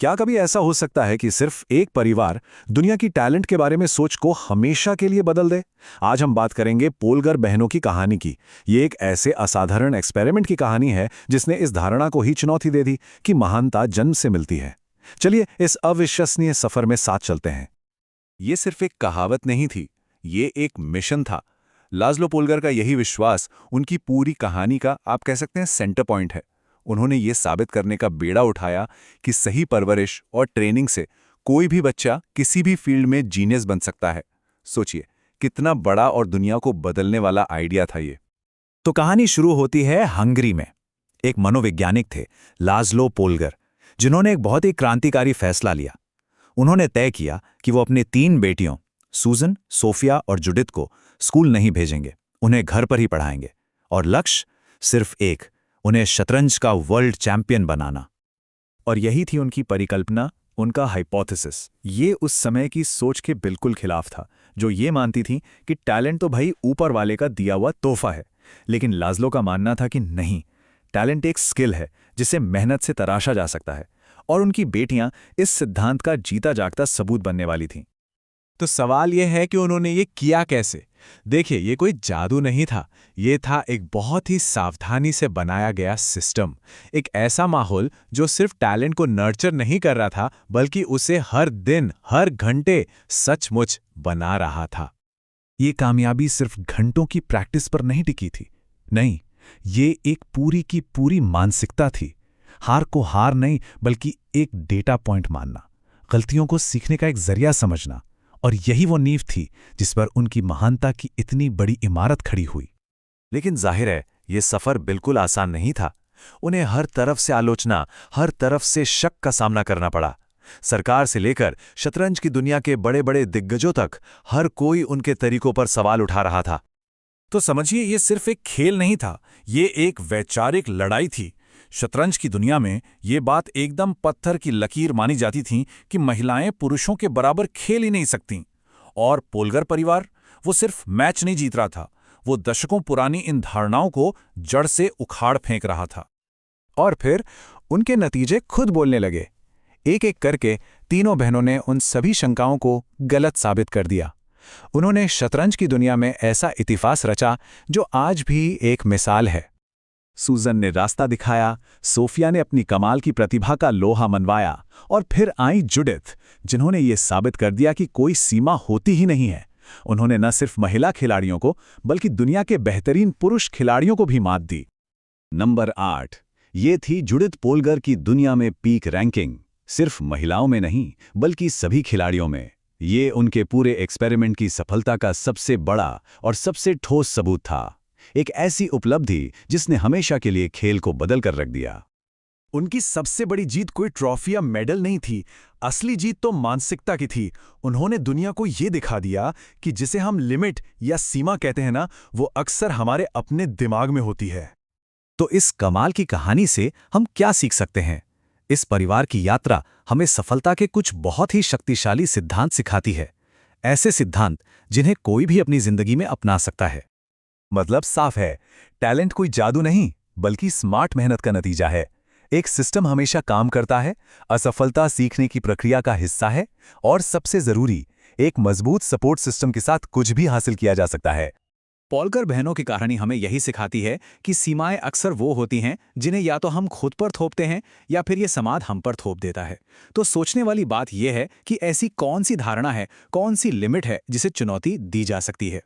क्या कभी ऐसा हो सकता है कि सिर्फ एक परिवार दुनिया की टैलेंट के बारे में सोच को हमेशा के लिए बदल दे? आज हम बात करेंगे पोलगर बहनों की कहानी की। ये एक ऐसे असाधारण एक्सपेरिमेंट की कहानी है जिसने इस धारणा को ही चुनौती दे दी कि महानता जन्म से मिलती है। चलिए इस अविश्वसनीय सफर में साथ चलते हैं। ये सिर्फ एक कहावत नहीं थी, ये एक मिशन था। लाज़लो पोलगर का यही विश्वास उनकी पूरी कहानी का आप कह सकते हैं सेंटर पॉइंट है। उन्होंने ये साबित करने का बेड़ा उठाया कि सही परवरिश और ट्रेनिंग से कोई भी बच्चा किसी भी फील्ड में जीनियस बन सकता है। सोचिए कितना बड़ा और दुनिया को बदलने वाला आइडिया था ये। तो कहानी शुरू होती है हंगरी में। एक मनोवैज्ञानिक थे, लाज़लो पोलगर, जिन्होंने एक बहुत ही क्रांतिकारी फैसला लिया। उन्होंने तय किया कि वो अपने 3 बेटियों सूजन, सोफिया और जुडिथ को स्कूल नहीं भेजेंगे, उन्हें घर पर ही पढ़ाएंगे। और लक्ष्य सिर्फ एक, उन्हें शतरंज का वर्ल्ड चैंपियन बनाना। और यही थी उनकी परिकल्पना, उनका हाइपोथेसिस। ये उस समय की सोच के बिल्कुल खिलाफ था, जो ये मानती थी कि टैलेंट तो भाई ऊपर वाले का दिया हुआ तोहफा है। लेकिन लाज़लो का मानना था कि नहीं, टैलेंट एक स्किल है जिसे मेहनत से तराशा जा सकता है। और उनकी बेटियां इस सिद्धांत का जीता जागता सबूत बनने वाली थीं। तो सवाल यह है कि उन्होंने ये किया कैसे। देखिए, ये कोई जादू नहीं था, ये था एक बहुत ही सावधानी से बनाया गया सिस्टम। एक ऐसा माहौल जो सिर्फ टैलेंट को नर्चर नहीं कर रहा था, बल्कि उसे हर दिन हर घंटे सचमुच बना रहा था। ये कामयाबी सिर्फ घंटों की प्रैक्टिस पर नहीं टिकी थी। नहीं, ये एक पूरी की पूरी मानसिकता थी। हार को हार नहीं, बल्कि एक डेटा पॉइंट मानना, गलतियों को सीखने का एक जरिया समझना। और यही वो नींव थी जिस पर उनकी महानता की इतनी बड़ी इमारत खड़ी हुई। लेकिन जाहिर है ये सफर बिल्कुल आसान नहीं था। उन्हें हर तरफ से आलोचना, हर तरफ से शक का सामना करना पड़ा। सरकार से लेकर शतरंज की दुनिया के बड़े बड़े दिग्गजों तक हर कोई उनके तरीकों पर सवाल उठा रहा था। तो समझिए ये सिर्फ एक खेल नहीं था, ये एक वैचारिक लड़ाई थी। शतरंज की दुनिया में ये बात एकदम पत्थर की लकीर मानी जाती थी कि महिलाएं पुरुषों के बराबर खेल ही नहीं सकतीं। और पोलगर परिवार, वो सिर्फ मैच नहीं जीत रहा था, वो दशकों पुरानी इन धारणाओं को जड़ से उखाड़ फेंक रहा था। और फिर उनके नतीजे खुद बोलने लगे। एक एक करके तीनों बहनों ने उन सभी शंकाओं को गलत साबित कर दिया। उन्होंने शतरंज की दुनिया में ऐसा इतिहास रचा जो आज भी एक मिसाल है। सूजन ने रास्ता दिखाया, सोफिया ने अपनी कमाल की प्रतिभा का लोहा मनवाया, और फिर आई जुडिथ, जिन्होंने ये साबित कर दिया कि कोई सीमा होती ही नहीं है। उन्होंने न सिर्फ महिला खिलाड़ियों को, बल्कि दुनिया के बेहतरीन पुरुष खिलाड़ियों को भी मात दी। नंबर 8, ये थी जुडिथ पोलगर की दुनिया में पीक रैंकिंग। सिर्फ महिलाओं में नहीं, बल्कि सभी खिलाड़ियों में। ये उनके पूरे एक्सपेरिमेंट की सफलता का सबसे बड़ा और सबसे ठोस सबूत था। एक ऐसी उपलब्धि जिसने हमेशा के लिए खेल को बदल कर रख दिया। उनकी सबसे बड़ी जीत कोई ट्रॉफी या मेडल नहीं थी, असली जीत तो मानसिकता की थी। उन्होंने दुनिया को ये दिखा दिया कि जिसे हम लिमिट या सीमा कहते हैं ना, वो अक्सर हमारे अपने दिमाग में होती है। तो इस कमाल की कहानी से हम क्या सीख सकते हैं? इस परिवार की यात्रा हमें सफलता के कुछ बहुत ही शक्तिशाली सिद्धांत सिखाती है। ऐसे सिद्धांत जिन्हें कोई भी अपनी जिंदगी में अपना सकता है। मतलब साफ है, टैलेंट कोई जादू नहीं, बल्कि स्मार्ट मेहनत का नतीजा है। एक सिस्टम हमेशा काम करता है, असफलता सीखने की प्रक्रिया का हिस्सा है, और सबसे जरूरी, एक मजबूत सपोर्ट सिस्टम के साथ कुछ भी हासिल किया जा सकता है। पोलगर बहनों की कहानी हमें यही सिखाती है कि सीमाएं अक्सर वो होती हैं जिन्हें या तो हम खुद पर थोपते हैं या फिर ये समाज हम पर थोप देता है। तो सोचने वाली बात यह है कि ऐसी कौन सी धारणा है, कौन सी लिमिट है जिसे चुनौती दी जा सकती है।